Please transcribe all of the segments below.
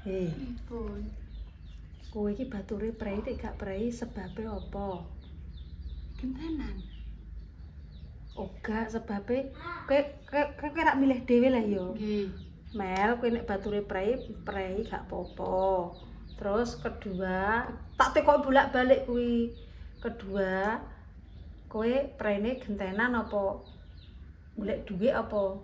Pripun? Kowe iki bature prei nek gak prei sebabe apa? Gentenan. Oga sebabe kowe rak milih dhewe lah ya. Nggih. Mel kowe nek bature prei gak apa-apa. Terus kedua, tak tekok bolak-balik kuwi. Kedua, kowe preine gentenan apa golek dhuwit apa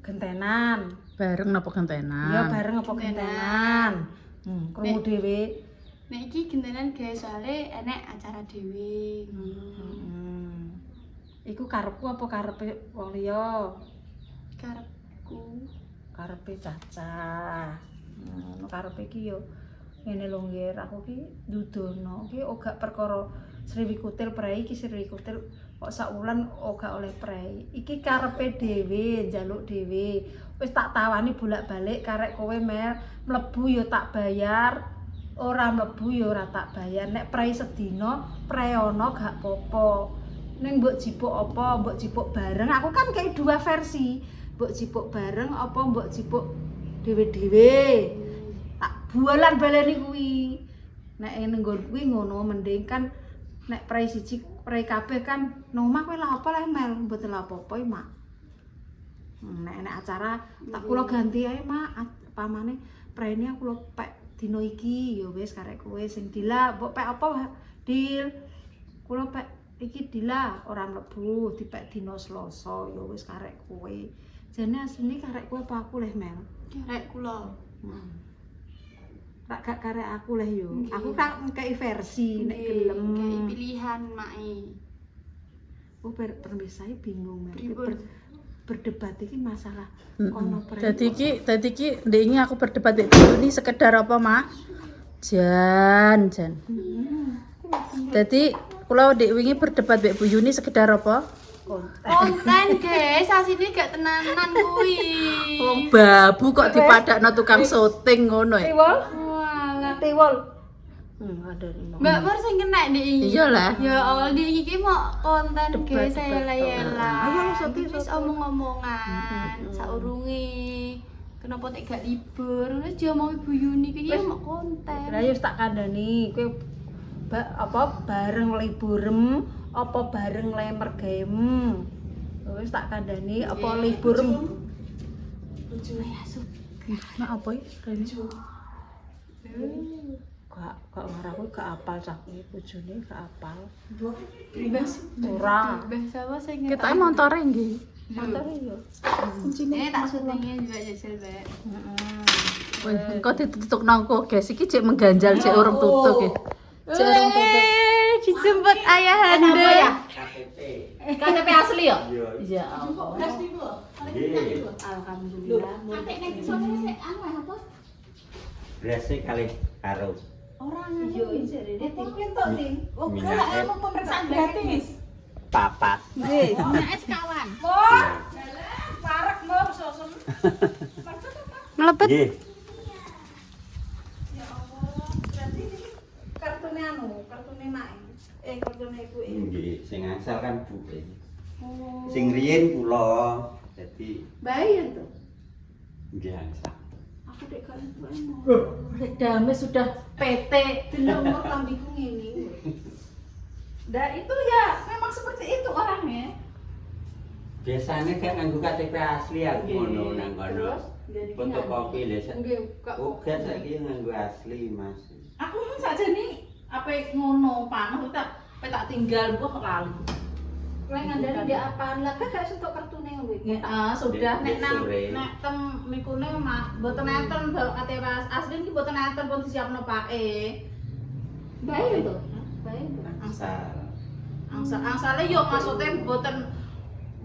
gentenan? Bareng napa gentenan? Ya bareng apa gentenan? Krungu dhewe. Nek iki gentenan gawe soalé enek acara dhewe ngono. Iku karepku apa karepe wong liya? Karepku. Karepe Caca. Ngono karepe iki yo ngene lho nggih, aku ki dudono ki ora perkara Sriwikutil prei iki Sriwikutil kok sak wulan ora oleh prei. Iki karepe dhewe, njaluk dhewe. Wis tak tawani bolak-balik karek kowe Mel mlebu yo tak bayar, ora mlebu yo ora tak bayar. Nek prei sedina, prei ana gak apa-apa. Ning mbok jipuk apa, mbok jipuk bareng. Aku kan kayak dua versi. Mbok jipuk bareng apa mbok jipuk dhewe-dhewe. Tak bualan baleni kuwi. Nek ning nggon kuwi ngono mending kan nek prei siji prei kabeh kan nang omah kowe lha apa leh Mel, mboten lha apa-apa Mak. Nek acara tak kula ganti ae Mak, pamane preine aku lho pek dina iki ya wis karek kowe sing dila mbok pek apa Dil. Kula pek iki dila ora mlebu dipek dina Selasa ya wis karek kowe. Jane asline karek kowe apa aku leh Mel? Karek kula. Rak gak karek aku leh yo. Aku kan ngkei versi nek gelem. Kayak pilihan mae. Oh permisai bingung Mel. Pripun? Berdebat iki masalah kono prei. Dadi iki ndek iki aku berdebat mbek Yuni sekedar apa, Mak? Jan. Dadi kula ndek wingi berdebat mbek Bu Yuni sekedar apa? Konten guys, asine gak tenanan kuwi. Wong babu kok dipadakno tukang syuting ngono ya. Tiwol, Walah. tiwol. Ada nih. Mbak Pur sing kena ndek iki. Iyalah. Ya Allah, ndek iki mau konten guys, saya layela. Ayo, sopi, Wis sopi. omong-omongan saurunge. Kenapa nek gak libur? Wis diomongi Bu Yuni iki mau konten. Lah yo tak kandhani kowe apa bareng liburem apa bareng lemer game. Wis tak kandhani apa liburem. Mak apa ya? Gak ngarah kowe gak apal cah kuwi bojone gak apal. Bebas. Ora. Bebas apa sing Kita montore nggih. Montore yo. tak syutingnya juga jajal, Mbak. Wih, engko ditutukno engko, guys. Iki cek mengganjal cek urung tutuk ya. Cek urung tutuk. Dijemput ayahanda. KTP asli ya? Iya. Ya Allah. Alhamdulillah. Berase kali karo. Yo jarene tipin to ning. Minyak Pemeriksaan gratis. papat. Nggih. Es kawan. Parek mau sosom. Melebet. Nggih. Kartune kartune mak. Kartune ibu. Nggih, sing asal kan buke. Sing riyen kula. Dadi Bayi itu. nggih asal. Aku dek gak ibu emang. Damai sudah PT delok lambiku ngene. Nah itu ya memang seperti itu orangnya. Biasanya kan nganggo KTP asli aku ngono nang kono. Fotokopi lho. Nggih, kok. Uga saiki nganggo asli, Mas. Aku saja nih apa ngono panas tak tinggal kok lali. Kowe ngandani dia apaan lah gak sentuk kartune kuwi. Sudah nek nang nek tem mikune mak mboten enten KTP asli iki mboten enten pun disiapno pake. Bae itu. Bae itu. Asal. Angsale yo maksudnya mboten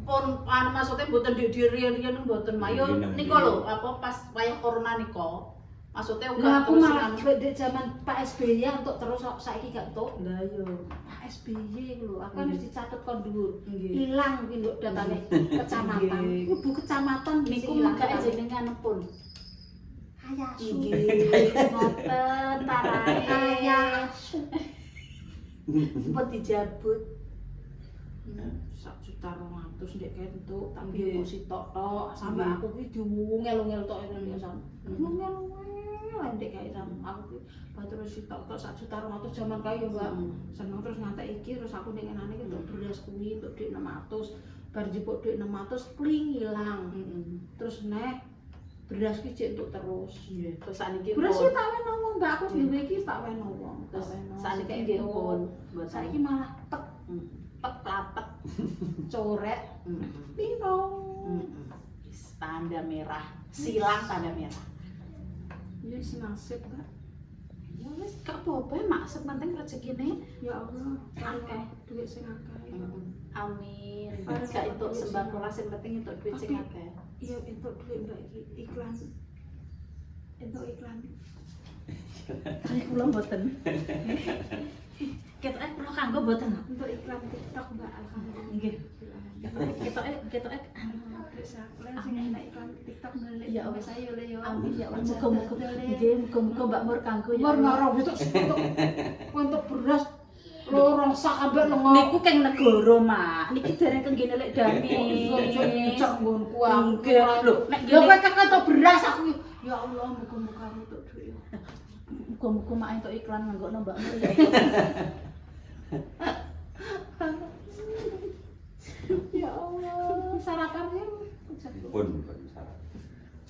pun maksudnya mboten dirian-rian mboten mayo nika lho apa pas wayah corona nika. Maksudnya uga terus kan di zaman Pak SBY untuk terus saiki gak entuk. Lah yo Pak SBY lho, aku kan wis dicatet kon dhuwur. Ilang kuwi nduk datane kecamatan. Ibu kecamatan niku megake jenengan pun. Ayasu. Ngoten tarae. Ayasu. Cepet dijabut. 1.200.000 ndek kentuk tak biyo sitok tok sampe aku ki diwungel-ungel tok ngene. Ngel-ngel. ndek kae sama aku ki batur sitok tok 1 juta 200 jaman kae yo Mbak. Seneng terus ngantek iki terus aku ning ngene iki untuk beras kuwi untuk dhuwit 600. Bar jipuk dhuwit 600 pling ilang. Terus nek beras ki cek untuk terus. Nggih, terus sakniki Beras iki tak weno wong Mbak aku duwe iki tak weno wong. terus sakniki nggih pun mboten. Saiki malah pek lapet coret pino. Tanda merah, silang tanda merah. Ya wis nasib Kak. Ya wis gak apa-apa, maksud penting rezekine. Ya Allah, Akeh. duit sing akeh. Amin. Bareng Gak dapat entuk duit sembako sing- lah sing penting entuk duit sing Tapi- akeh. Iya, entuk duit Mbak iki iklan. Entuk iklan. Kali kula mboten. Ketoke kula kanggo mboten. Untuk iklan TikTok Mbak alhamdulillah. Nggih. Ketoke Bisa, sing enak iklan TikTok ngelik. Ya Allah. Saya oleh yo. amin ya Allah. Muga-muga nggih, muga-muga Mbak Mur kanggo ya. Mor Allah. ngaro untuk beras lorong sak ambek lengo. Niku keng negara, Mak. Niki dereng kenggene lek dami. Cek nggonku aku. Nggih, lho, nek Yo ngene kowe kakek beras aku. Ya Allah, muga-muga untuk duit. muga-muga mak entuk iklan nganggo Mbak Mur ya. Ya Allah, sarapannya Pun salah.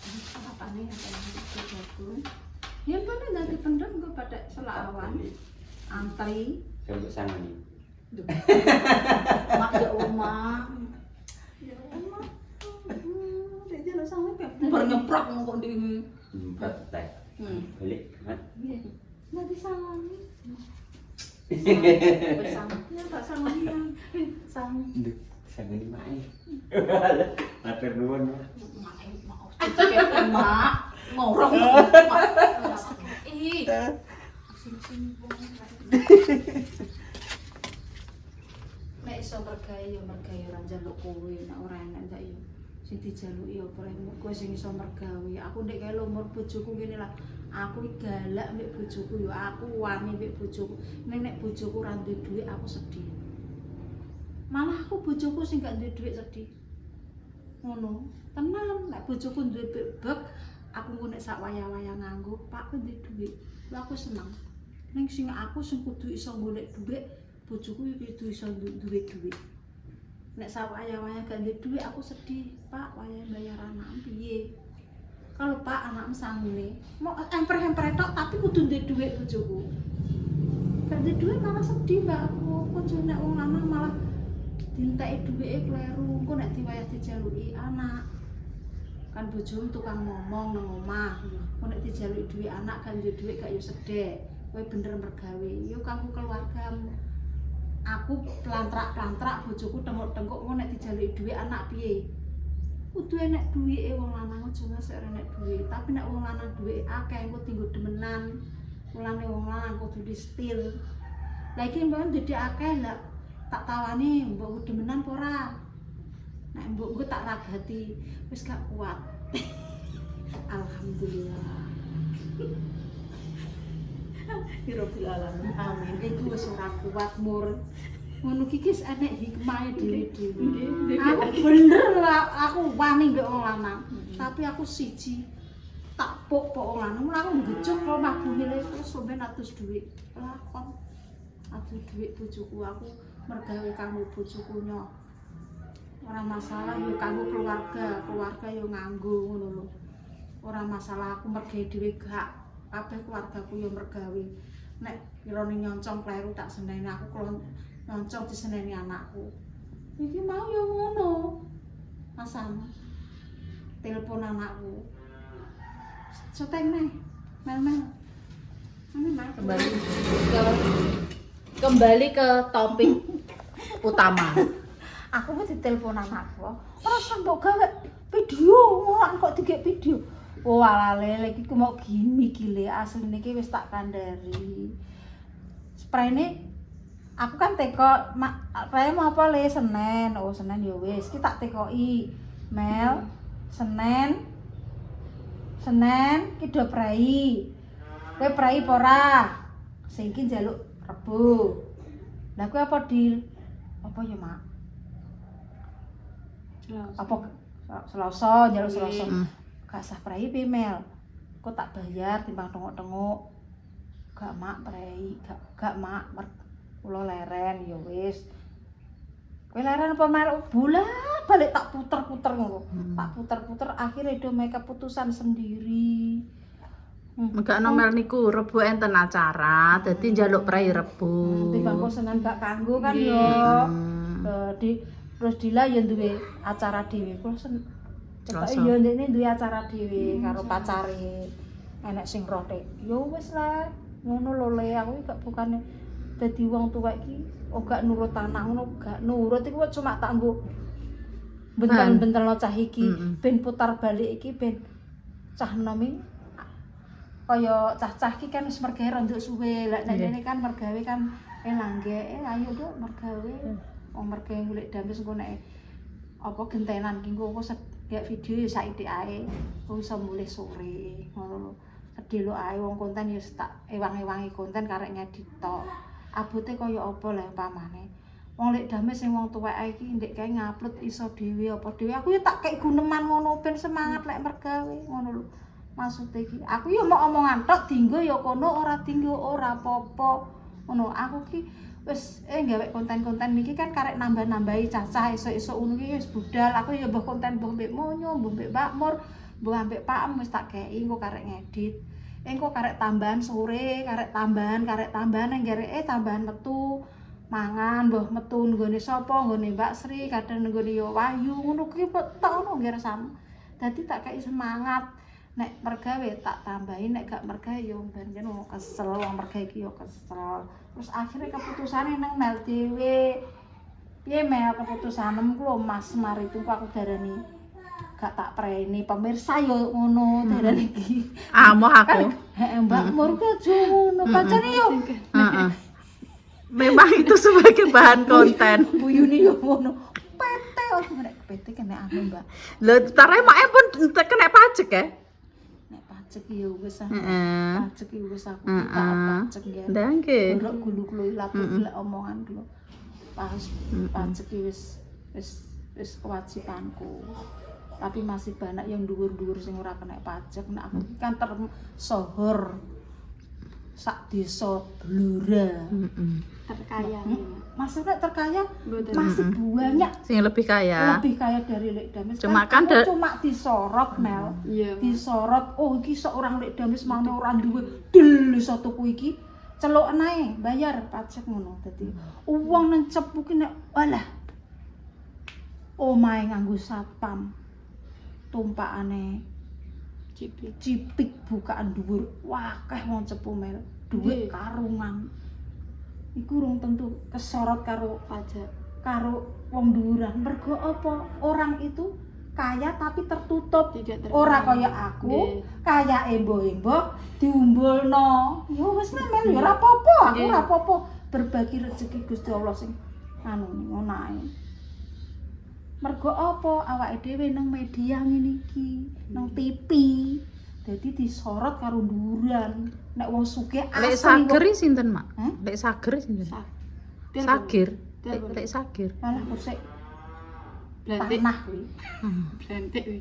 sarapannya apa jagung. Ya pada nanti pendem gue pada selawan antri. Coba sana nih. Mak ya omah. Ya Allah, dia jalan sama kan. Bar nyeprok kok di. Teh. Balik. Mat. Nanti salami. Bersama. Ya tak salami yang Sang. Nduk, sangen di mae. Matur nuwun. Mak, ngorong. Ih. nek iso mergawe ya mergawe ora njaluk kowe nek ora enak ndak ya sing dijaluki ya ora enak kowe sing iso mergawe aku ndek kae lumur bojoku ngene lah aku iki galak mbek bojoku ya aku wani mbek bojoku nek bojoku ora duwe dhuwit aku sedih malah aku bojoku sing gak duwe dhuwit sedih ngono tenan nek bojoku duwe bebek aku engko nek sak wayah-wayah nganggo pak ku duwe dhuwit lha aku seneng ning sing aku sing kudu iso golek dhuwit bojoku iki kudu iso duwe dhuwit nek sak wayah-wayah gak duwe dhuwit aku sedih pak wayah bayar anak piye kalau pak anakmu sanggune mau emper-emper tok tapi kudu duwe dhuwit bojoku gak duwe dhuwit malah sedih mbak aku kok nek wong lanang malah dinteki dhuwite kleru engko nek diwayah dijaluki anak kan bojomu tukang ngomong nang omah kok nek dijaluki dhuwit anak kan duwe dhuwit gak yo sedek kowe bener mergawe yo kanggo keluargamu aku plantrak-plantrak bojoku tengok-tengok kok nek dijaluki dhuwit anak piye kudu enek dhuwite wong lanang aja ngasih ora enek dhuwit tapi nek wong lanang dhuwit akeh engko tinggo demenan mulane wong lanang kudu di-stil lha iki mbok ndedek akeh lah tak tawani mbok demenan apa ora nek mbokku tak ragati wis gak kuat alhamdulillah Ya Rabbil alamin. amin iku wis ora kuat mur ngono iki wis enek hikmahe dhewe-dhewe aku bener lah aku wani mbek wong lanang tapi aku siji tak pok wong lanang aku ngejuk kok mabungi terus sampeyan atus dhuwit lakon atus dhuwit bojoku aku mergawe kanggo bojoku nyo ora masalah yo kanggo keluarga yo nganggo ngono lho ora masalah aku mergawe dhewe gak kabeh keluargaku yo mergawe nek irone nyoncong kleru tak seneni aku kalau nyoncong diseneni anakku iki mau yo ngono Masam telepon anakku seteng mel Kembali ke topik utama. aku mau ditelepon anakku ora sambok gawe video ngono kok digek video oh ala lele iki ku mau gimmick iki asline iki wis tak kandhari sprayne aku kan teko rae mau apa le Senin oh Senin ya wis iki tak tekoki Mel Senin ki do prai kowe prai apa ora sing iki njaluk Rebo lha kowe apa deal apa ya mak apa Selasa njaluk Selasa gak sah prai pemel kok tak bayar timbang tengok-tengok. Gak mak prei, gak mak kula leren ya wis. Kowe leren apa maruk bola balik tak puter-puter ngono. Tak puter-puter akhirnya do make keputusan sendiri. Enggak nomel niku Rebo enten acara, dadi njaluk prei Rebo. Timbang kok seneng gak kanggo kan Nggih. yo. Hmm. Terus Dila ya duwe acara dhewe. Kula cetok Rasa. ya ndekne duwe acara dhewe karo pacare. Enek sing rotek. Yo wis lah, ngono lho le aku iki gak bukane dadi wong tuwa iki gak nurut anak ngono, gak nurut iku cuma tak nggo bentel-bentelno cah iki ben putar balik iki ben cah enom iki kaya cah-cah iki kan wis mergawe rondok suwe. Lah nek dene kan mergawe kan langge ayo Duk mergawe. Wong mergawe golek dames engko nek apa gentenan ki engko gak video ya saiki ae. Kok iso mulih sore ngono lho. Sedih lho ae wong konten ya tak ewang-ewangi konten karek ngedit tok. Abote kaya apa lah pamane. Wong lek dames sing wong tuwek ae iki ndek kae ngupload iso dhewe apa dhewe. Aku ya tak kei guneman ngono ben semangat lek mergawe ngono lho. Maksud iki aku ya mau omongan tok dinggo ya kono ora dinggo ora apa-apa. Ngono aku ki wis gawe konten-konten niki kan karek nambah-nambahi cacah esuk-esuk ngono ki wis budal. Aku ya mbah konten mbah mbek Monyo, mbah mbek Mbak Mur, mbah mbek Pak Em wis tak kei engko karek ngedit. Engko karek tambahan sore, karek tambahan nang gareke tambahan metu mangan, mbah metu nggone sapa, nggone Mbak Sri, kadang nggone ya Wahyu ngono ki tok ono nggih resam. Dadi tak kei semangat. Nek mergawe tak tambahin, nek gak mergawe yo ben wong kesel, wong mergawe iki yo kesel. Terus akhirnya keputusane nang Mel dhewe. Piye Mel keputusanem ku lho Mas mari tunggu aku darani gak tak preni pemirsa yo ngono darani iki. Moh aku. Heeh Mbak Mur ku aja ngono pancene yo. Heeh. Memang itu sebagai bahan konten. Buyune yo ngono. PT nek PT kena anu Mbak. Lho, tare mak pun kena pajak ya. Nek pajak yo wis ah. Heeh. Pajak yo wis aku tak pajak ya. Nggih. Golek gulu-gulu lek omongan dulu. Pas pajak iki wis kewajibanku. Tapi masih banyak yang dhuwur-dhuwur sing ora kena pajak. Nek aku iki kan tersohor sak desa Blora. Terkaya. Maksudnya terkaya Betul. masih banyak Sing lebih kaya. lebih kaya dari Lek Dames. Cuma kan aku cuma disorot Mel. Iya. Disorot, oh iki seorang Lek Dames mane ora duwe del iso tuku iki. Celuk nae bayar pajak ngono. Dadi uang nang cepu ki nek alah. Omahe nganggo satpam. Tumpakane cipik bukaan dhuwur. Wah, akeh wong cepu Mel. Duit karungan. Iku urung tentu kesorot karo Pajak. karo wong dhuwuran. Mergo apa? Orang itu kaya tapi tertutup. Tidak terkenal. Ora kaya aku, kaya embo-embo diumbulno. Ya wis Mel, ya ora apa-apa, aku ora apa-apa. Berbagi rezeki Gusti Allah sing anu ngono ae. Mergo apa? Awake dhewe nang media ngene iki, nang TV. Dadi disorot karo dhuwuran. Nek wong sugih Lek asli sager sinten, Mak? Hah? Lek sager sinten? Biar Sagir. Biar Lek sagir. malah kok sik Blantik. tanah kuwi. Blantik wi.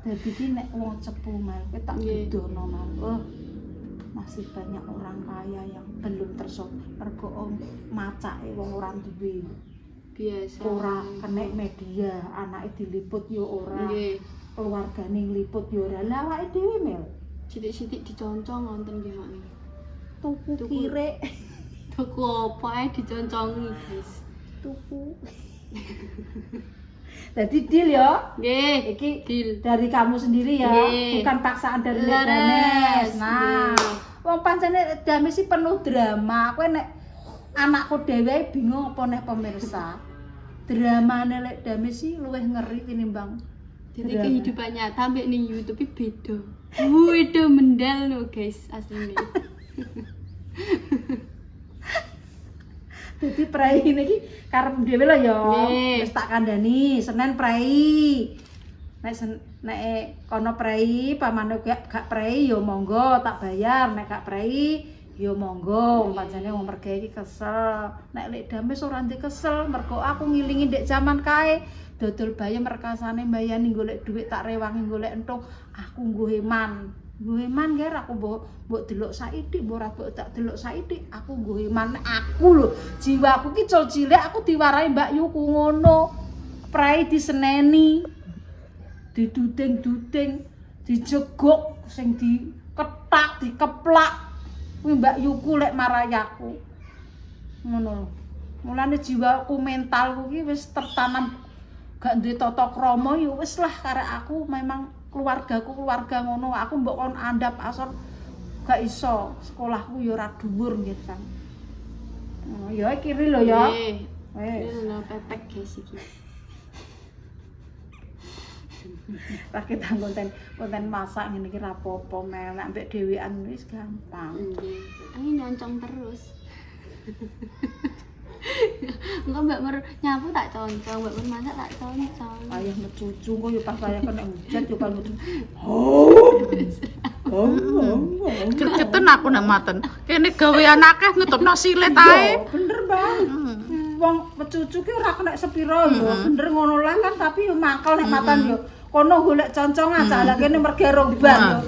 Dadi ki nek wong cepu mal, kowe tak Nggih. dudono mal. Oh, masih banyak orang kaya yang belum tersot. Mergo macake wong ora duwe. Biasa. Ora kena media, anake diliput yo ora. Nggih. Keluargane ngliput yo ora. Lah awake dhewe mel Sithik-sithik diconcong wonten nggih Mak. tuku Tuku. kirek, Tuku apa ae diconcongi, guys. tuku. Jadi deal ya. Nggih. Iki Deal. dari kamu sendiri ya, Nggih. bukan paksaan dari Lek Leres. Dames. Nah, Nggih. wong pancene Dames sih penuh drama. Kowe nek anakku dhewe bingung apa nek pemirsa. Dramane Lek Dames sih luwih ngeri tinimbang. Jadi drama. kehidupan nyata mbek ning YouTube iki beda. Waduh mendal no guys asline. Dadi prai niki karep dhewe lho ya. Nggih. Wis tak kandhani, Senin prai. Nek kono prai, pamane gak prai ya monggo tak bayar, nek gak prai ya monggo. Pancene wong mergawe iki kesel. Nek Lek Dames ora ndek kesel, mergo aku ngilingi ndek jaman kae. Dodol bayam rekasane mbayani golek dhuwit tak rewangi golek entuk, aku nggo heman. Nggo iman ger aku mbok delok saithik, mbok ora mbok tak delok saithik, aku nggo iman aku lho. Jiwaku ki cul cilik aku diwarai Mbak Yuku ngono. Prai diseneni. Diduding-duding, dijegok sing diketak, dikeplak. Kuwi Mbak Yuku lek marai aku. Ngono lho. Mulane jiwaku mentalku ki wis tertanam gak duwe tata krama ya wis lah karek aku memang keluargaku keluarga ngono. Aku mbok kon andhap asor gak iso. Sekolahku ya ora dhuwur nggih, Kang. Ya kiri lho ya. Wis. Ini pepek guys iki. Rakyat konten masak ngene iki ra apa-apa mel nek mbek dhewean wis gampang. Nggih. Ini nyoncong terus. Engko Mbak Mer nyapu tak concong, Mbak Mer masak tak concong. Ayah mecucu kok yo pas saya kena hujan yo kan mecucu. Keceten aku nek maten. Kene gawean akeh ngetupno silet ae. Bener, Bang. Wong mecucu ki ora kena sepiro yo, bener ngono lah kan tapi yo mangkel nek matan yo. Kono golek concongan salah kene mergo roban yo.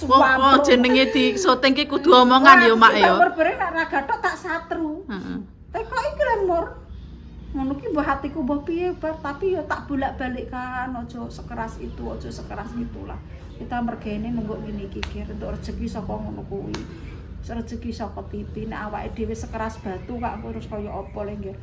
Wong jenenge di syuting ki kudu omongan ya, Mak ya. Berbere nek ra gathok tak satru. Heeh. Teko iki lho, Mur. Ngono ki mbah hatiku mbah piye, Bar, tapi yo tak bolak-balikkan aja sekeras itu, aja sekeras itulah. Kita mergene nunggu ngene iki kir entuk rezeki saka ngono kuwi. Rezeki saka TV nek awake dhewe sekeras batu kak terus kaya apa le nggih.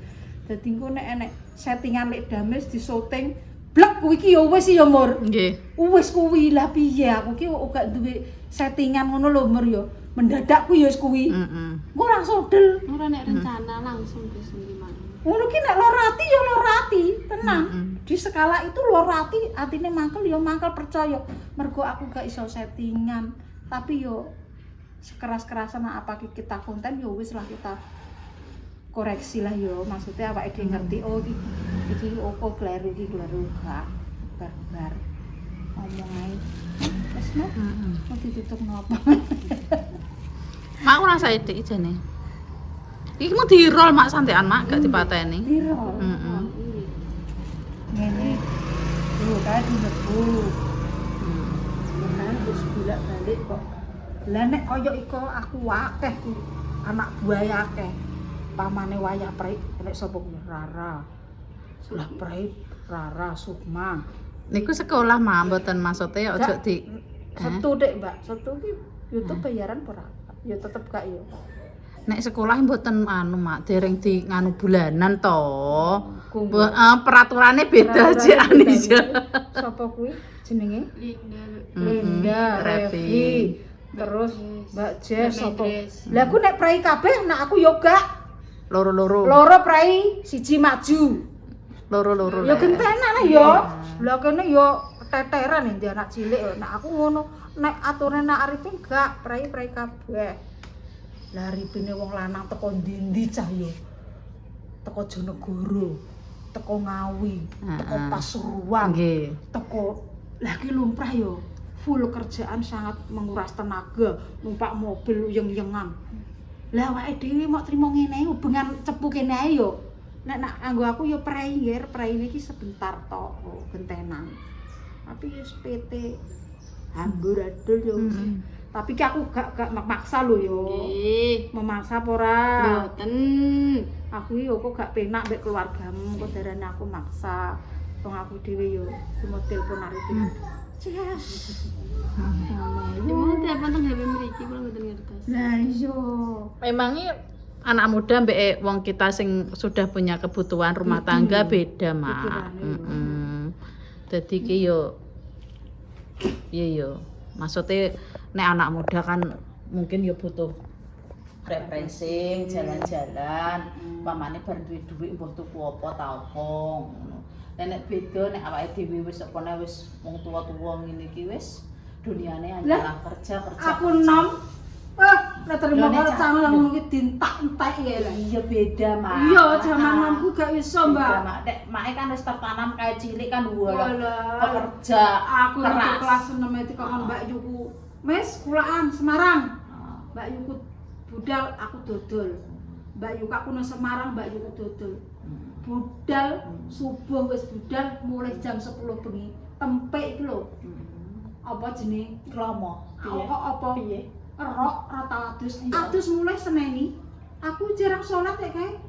Dadi engko nek enek settingan lek dames di syuting blek kuwi ki yo wis ya Mur. Nggih. Wis kuwi lah piye aku ki ora duwe settingan ngono lho Mur yo. Mendadak kuwi ya wis kuwi. Heeh. Engko langsung del. Ora nek rencana langsung wis gimana. Ngono ki nek loro ati ya loro ati, tenang. Di skala itu loro ati, atine mangkel ya mangkel percaya. Mergo aku gak iso settingan, tapi yo sekeras-kerasan apa kita konten yo wis lah kita koreksi lah yo. Maksudnya awake dhewe ngerti oh iki opo kleru iki kleru gak barbar. Ngomong ae. Wis nek mau ditutup napa? Mak ora saithik jane. Iki mau dirol Mak santean Mak gak dipateni. Dirol. Heeh. Ngene. Lho kae dilebu. Kan terus bolak-balik kok. Lah nek kaya iko aku akeh ku. Anak buaya akeh. Pamane wayah prei nek sapa kuwi Rara. Lah prei Rara Sukma. Niku sekolah Mak mboten maksude aja di Setu Dek, Mbak. Setu ki YouTube bayaran ora? Ya tetep gak ya. nek sekolah mboten anu Mak dereng di nganu bulanan to. Kunggu. Peraturannya beda aja Anissa. Sapa kuwi jenenge? Linda. Linda, Revi. Revi. Terus Mbak Jess sapa? Jess. Lah aku nek prei kabeh nek aku yo gak. Loro-loro. Loro prei, siji maju. Loro-loro. Ya gentenan lah yo. Lah kene yo teteran endi anak cilik. Nek aku ngono, nek aturane nak Arifin gak prei kabeh. Lah Arifine wong lanang teko ndi-ndi cah yo. Teko Jonegoro, teko Ngawi, teko Pasuruan, Nggih. teko lagi lumrah yo. Full kerjaan sangat menguras tenaga, numpak mobil uyeng-uyengan. Lah awake dhewe mok trimo ngene hubungan cepu kene ae yo. Nek anggo aku yo prei nggih, preine iki sebentar tok, gentenan. Tapi wis PT amburadul yo. Tapi ki aku gak maksa lho yo. Nggih. Memaksa apa ora? Mboten. Aku yo kok gak penak mbek keluargamu, kok darane aku maksa. Wong aku dhewe yo cuma telepon Arifin. Yes. Cuma telepon teng HP mriki kula mboten ngertos. Lah iya. Memangnya anak muda mbek wong kita sing sudah punya kebutuhan rumah tangga beda, Mak. Pikirane yo. Dadi ki yo yo. Maksudnya nek anak muda kan mungkin yo butuh refreshing, jalan-jalan. Pamane bar duwe dhuwit mbuh tuku apa ta apa ngono. Nek beda nek awake dhewe wis opone wis wong tuwa-tuwa ngene iki wis duniane anjalan kerja. Aku nom. Nek terima karo cah ngono ki dintak-entek ya lah. Iya beda, Mak. Iya, jaman nomku gak iso, Mbak. Mak, nek make kan wis tertanam kayak cilik kan Walah. pekerja Aku keras. nang kelas 6 iki kok Mbak Yuku. Mes, kulaan Semarang. Mbak Yuku budal aku dodol. Mbak Yuku aku nang Semarang, Mbak Yuku dodol. Budal subuh wis budal mulai jam 10 bengi. Tempe iki lho. apa jenenge Klomo. kok apa Piye? rok rata adus Iya. adus mulai seneni aku jarang sholat ya kae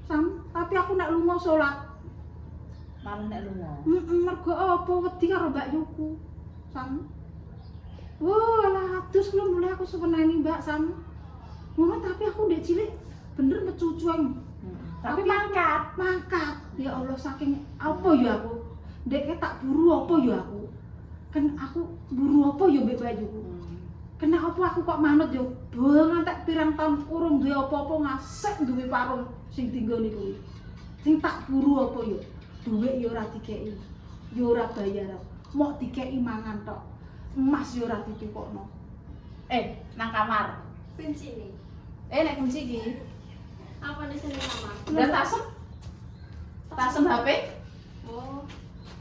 Sam tapi aku nek lunga sholat Malah nek lunga. mergo apa wedi karo Mbak Yuku Sam wah lah adus lho mulai aku seneni Mbak Sam ngono tapi aku ndek cilik bener mecucueng Tapi Tapi mangkat ya Allah saking apa ya aku ndek tak buru apa ya aku kan aku buru apa ya Mbak Yuku kena apa aku kok manut yo ngantek pirang tahun urung duwe apa-apa ngasek duwe warung sing tinggoni kuwi sing tak buru apa yo duwe yo ora dikeki yo ora bayaran mok dikeki mangan tok emas yo ora ditukokno Nang kamar. Kunci nih. Nek kunci iki. Apa di sini kamar? Udah tasem HP. Oh,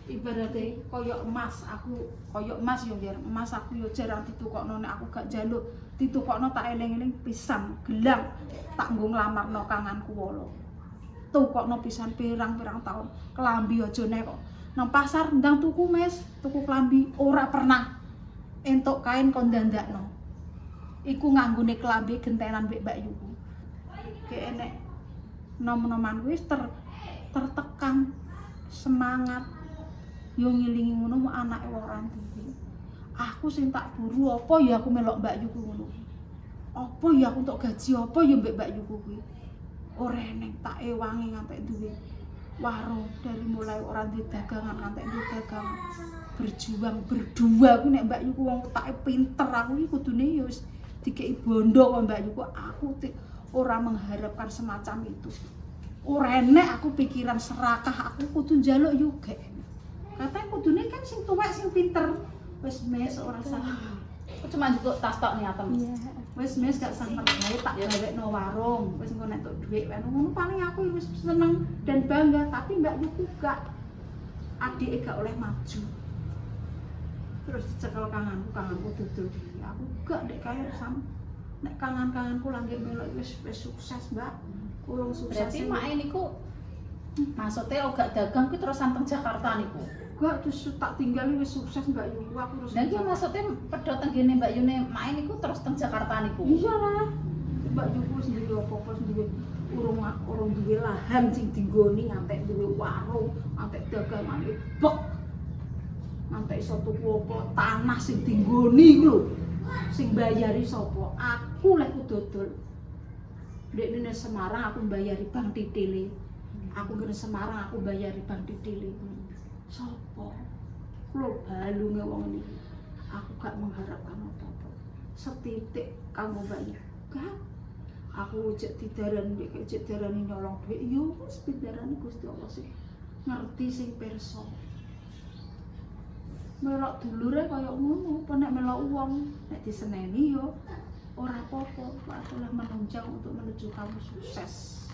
ibaratnya koyok emas aku koyok emas yo biar emas aku yo jarang ditukokno nek aku gak njaluk ditukokno tak eling-eling pisan gelang tak nggo nglamarno kanganku wolo tukokno pisan pirang-pirang tahun kelambi aja nek kok nang pasar ndang tuku mes tuku kelambi ora pernah entuk kain kon dandakno iku nganggone kelambi gentenan mbek Mbak Yuku ke enek nom-noman wis tertekan semangat yo ngilingi ngono mu anake wong randuwe. Aku sing tak buru apa ya aku melok Mbak Yuku ngono. Apa ya aku entuk gaji apa ya Mbak Yuku kuwi. Ora eneng tak ewangi ngantek duwe warung dari mulai orang di dagangan ngantek di dagangan. Berjuang berdua aku nek Mbak Yuku wong utake pinter aku iki kudune ya wis dikeki bondo kok Mbak Yuku aku ora mengharapkan semacam itu. Ora enek aku pikiran serakah aku kudu njaluk yo gak. Katanya kudune kan sing tuwek sing pinter. Wis mes ora salah. Aku cuma juga tas tok niatem. Iya. Wis mes gak sangat gawe tak gawekno warung. Wis engko nek entuk dhuwit ngono paling aku wis seneng dan bangga, tapi Mbak Yuku gak adike gak oleh maju. Terus dicekel kanganku dodol dhewe. Aku gak ndek kaya sam. Nek kangan-kanganku langgek melok wis sukses, Mbak. Kurang sukses. Berarti mak niku maksudnya gak dagang ki terus sampai Jakarta niku. Gak terus tak tinggali wis sukses Mbak Yuku aku terus. Lah iki maksudnya pedhot tenggene Mbak Yune mak niku terus teng Jakarta niku. Iya lah. Mbak Yuku sendiri apa-apa sendiri urung duwe lahan sing dinggoni ngantek duwe warung, ngantek dagangan bek. Ngantek iso tuku apa tanah sing dinggoni iku lho. Sing bayari sapa? Aku lek dodol. Ndek nene Semarang aku mbayari Bang Titile. Aku kene Semarang aku bayari Bang Titile. Sopo? Kulo balunge wong niki. Aku gak mengharapkan apa-apa. Setitik kanggo Mbak Yuku. Gak. Aku cek didarani nek cek darani nyolong dhuwit yo wis pindarani Gusti Allah sih. Ngerti sing pirsa. Melok dulure kaya ngono, apa nek melok wong nek diseneni yo ora apa-apa, adalah menunjang untuk menuju kamu sukses.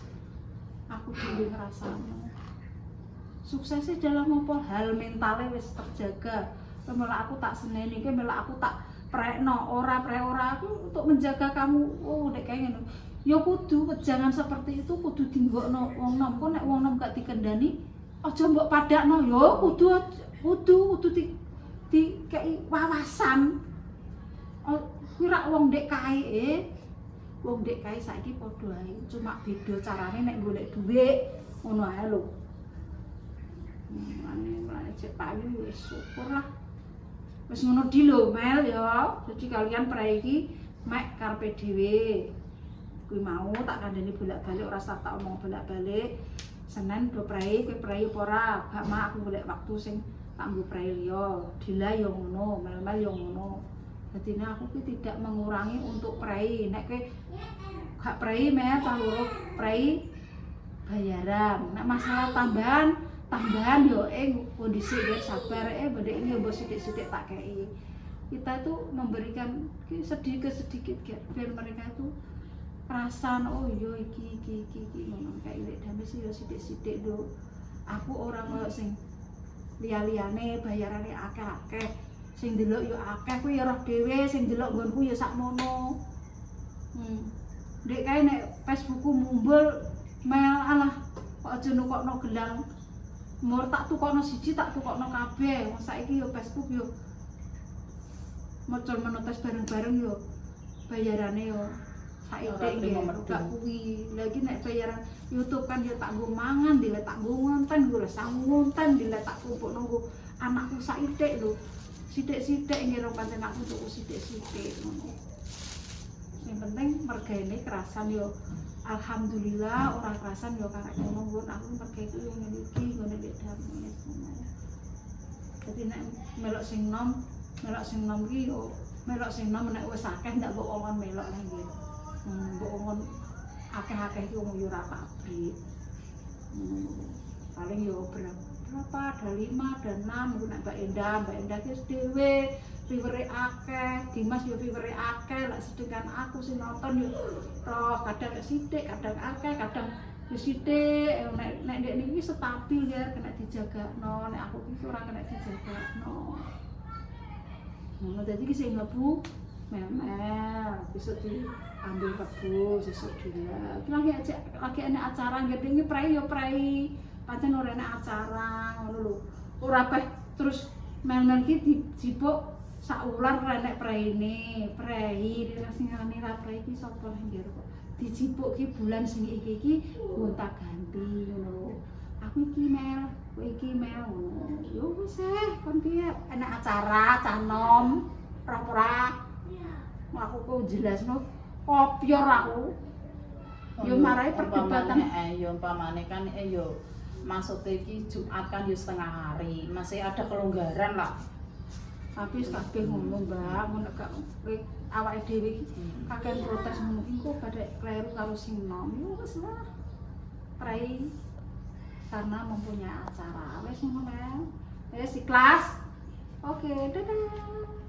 Aku dhewe ngrasane. Suksesnya dalam apa hal mentalnya wis terjaga. Melok aku tak seneni, melok aku tak prekno, ora aku untuk menjaga kamu. Oh, nek kaya ngono. Ya kudu jangan seperti itu, kudu dinggokno wong nom. Kok nek wong nom gak dikendani, aja mbok padakno. Ya kudu dikei wawasan. Oh, kuwi rak wong ndek kae wong ndek kae saiki padha ae, cuma beda carane nek golek dhuwit ngono ae lho. Mulane cek payu wis syukur lah. Wis ngono di lho Mel ya. Jadi kalian prei iki mek karepe dhewe. Kuwi mau tak kandhani bolak-balik ora usah tak omong bolak-balik. Senin do prei, kowe prei apa ora? Gak mak aku golek waktu sing tak nggo prei liya. Dila yo ngono, Mel yo ngono. Dadi aku ki tidak mengurangi untuk prei. Nek kowe gak prei Mel karo prei bayaran. Nek masalah tambahan yo kondisi biar sabar benda ini yo sithik-sithik tak kei. Kita itu memberikan sedikit biar mereka itu perasaan oh yo iki ngono kayak lek damai sih yo sithik-sithik do. Aku orang koyo sing liya-liyane bayarane akeh-akeh. Sing delok yo akeh kuwi ya roh dhewe, sing delok nggonku yo sakmono. Ndek kae nek Facebookku mumbul Mel alah kok aja nukokno gelang. Mur tak tukokno siji tak tukokno kabeh. Wong saiki yo Facebook yo mocol menetes bareng-bareng yo bayarane yo saithik nggih gak kuwi. Lagi nek bayaran YouTube kan yo tak nggo mangan, dile tak nggo ngonten, nggo sang ngonten, dile tak kumpul nunggu anakku saithik lho. Sithik-sithik nggih rong pancen aku tuku sithik-sithik ngono. Yang penting mergane kerasan yo alhamdulillah, ora kerasan yo karek ngono nggon aku mergae ku yo ngene iki nggone ndek damai. Dadi nek melok sing nom ki yo melok sing nom nek wis akeh ndak mbok wong melok nang nggih. Mbok wong akeh-akeh iki wong yo ora pabrik. Paling yo berapa ada 5 ada 6 nek Mbak Endah ki dhewe viewer akeh, Dimas yo viewer akeh, lek sedengkan aku sing nonton yo roh kadang sithik, kadang akeh, kadang yo sithik. Nek ndek niki stabil ya kena dijagakno, nek aku ki ora kena dijagakno. Ngono dadi ki sing mlebu memel, besok diambil kebu, sesuk dila. Lagi ana acara ngene prei yo prei. Pancen ora enak acara ngono lho. Ora peh terus mel-mel ki dijipuk sak wulan renek preine, prei sing ngarani ra prei ki sapa nang jero kok. Dijipuk ki bulan sing iki gonta-ganti ngono lho. Aku iki mel, kowe iki mel ngono. Yo wis kon piye enak acara canom ora-ora. Aku kok jelasno kopior aku. Yo marai perdebatan yo umpamane kan yo maksudnya iki Jumat kan yo setengah hari, masih ada kelonggaran lah. Tapi kabeh ngono, Mbak, ngono gak awake dhewe iki kakek protes ngono iki kok pada kleru karo sing nom. Yo wis lah. Prai karena mempunyai acara. Wis ngono, Mbak. Wis ikhlas. Oke, dadah.